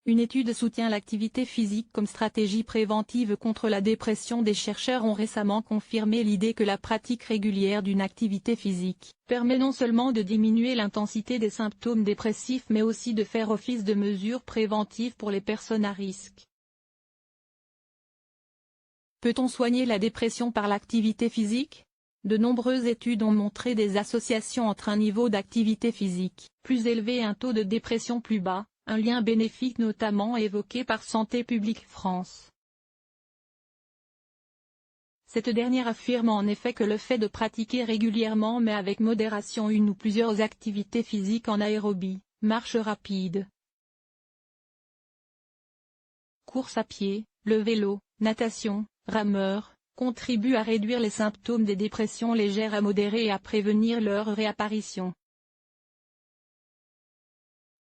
Une étude soutient l'activité physique comme stratégie préventive contre la dépression. Des chercheurs ont récemment confirmé l'idée que la pratique régulière d'une activité physique permet non seulement de diminuer l'intensité des symptômes dépressifs mais aussi de faire office de mesure préventive pour les personnes à risque. Peut-on soigner la dépression par l'activité physique ? De nombreuses études ont montré des associations entre un niveau d'activité physique plus élevé et un taux de dépression plus bas. Un lien bénéfique notamment évoqué par Santé publique France. Cette dernière affirme en effet que le fait de pratiquer régulièrement mais avec modération une ou plusieurs activités physiques en aérobie, marche rapide, course à pied, le vélo, natation, rameur, contribue à réduire les symptômes des dépressions légères à modérées et à prévenir leur réapparition.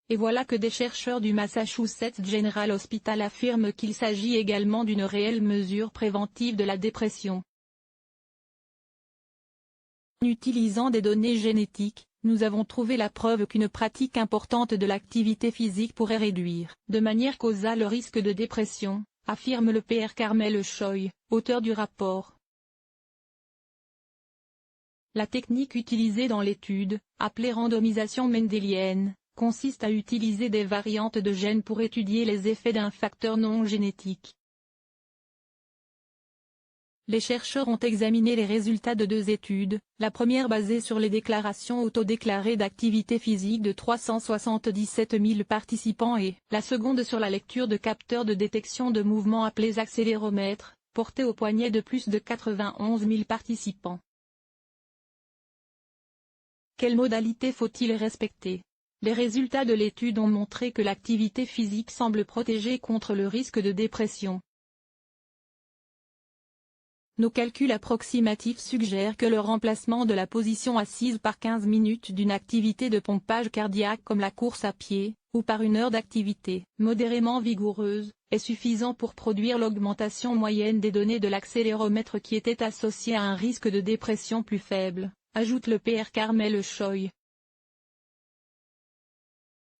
Et voilà que des chercheurs du Massachusetts General Hospital affirment qu'il s'agit également d'une réelle mesure préventive de la dépression. En utilisant des données génétiques, nous avons trouvé la preuve qu'une pratique importante de l'activité physique pourrait réduire, de manière causale, le risque de dépression, affirme le Pr Carmel Choi, auteur du rapport. La technique utilisée dans l'étude, appelée randomisation mendélienne, consiste à utiliser des variantes de gènes pour étudier les effets d'un facteur non génétique. Les chercheurs ont examiné les résultats de 2 études, la première basée sur les déclarations autodéclarées d'activité physique de 377 000 participants et la seconde sur la lecture de capteurs de détection de mouvement appelés accéléromètres, portés au poignet de plus de 91 000 participants. Quelle modalité faut-il respecter ? Les résultats de l'étude ont montré que l'activité physique semble protéger contre le risque de dépression. Nos calculs approximatifs suggèrent que le remplacement de la position assise par 15 minutes d'une activité de pompage cardiaque comme la course à pied, ou par une heure d'activité modérément vigoureuse, est suffisant pour produire l'augmentation moyenne des données de l'accéléromètre qui était associée à un risque de dépression plus faible, ajoute le Pr Carmel Choi.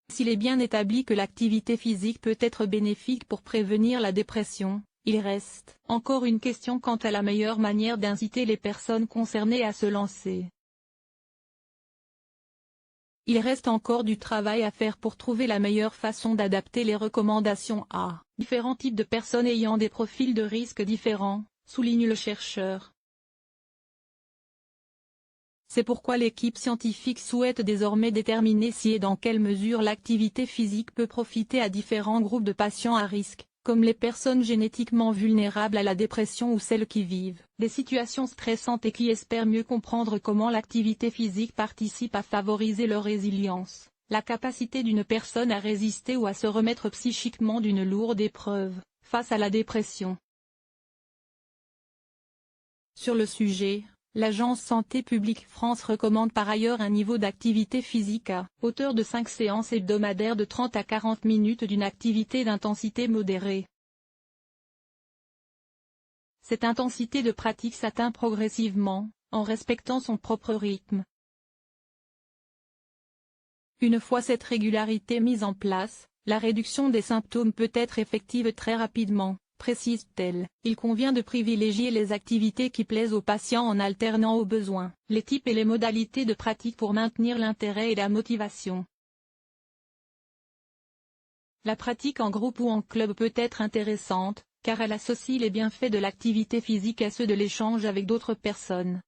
S'il est bien établi que l'activité physique peut être bénéfique pour prévenir la dépression, il reste encore une question quant à la meilleure manière d'inciter les personnes concernées à se lancer. Il reste encore du travail à faire pour trouver la meilleure façon d'adapter les recommandations à différents types de personnes ayant des profils de risque différents, souligne le chercheur. C'est pourquoi l'équipe scientifique souhaite désormais déterminer si et dans quelle mesure l'activité physique peut profiter à différents groupes de patients à risque, comme les personnes génétiquement vulnérables à la dépression ou celles qui vivent des situations stressantes et qui espèrent mieux comprendre comment l'activité physique participe à favoriser leur résilience, la capacité d'une personne à résister ou à se remettre psychiquement d'une lourde épreuve, face à la dépression. Sur le sujet, l'Agence Santé publique France recommande par ailleurs un niveau d'activité physique à hauteur de 5 séances hebdomadaires de 30 à 40 minutes d'une activité d'intensité modérée. Cette intensité de pratique s'atteint progressivement, en respectant son propre rythme. Une fois cette régularité mise en place, la réduction des symptômes peut être effective très rapidement, précise-t-elle. Il convient de privilégier les activités qui plaisent aux patients en alternant aux besoins, les types et les modalités de pratique pour maintenir l'intérêt et la motivation. La pratique en groupe ou en club peut être intéressante, car elle associe les bienfaits de l'activité physique à ceux de l'échange avec d'autres personnes.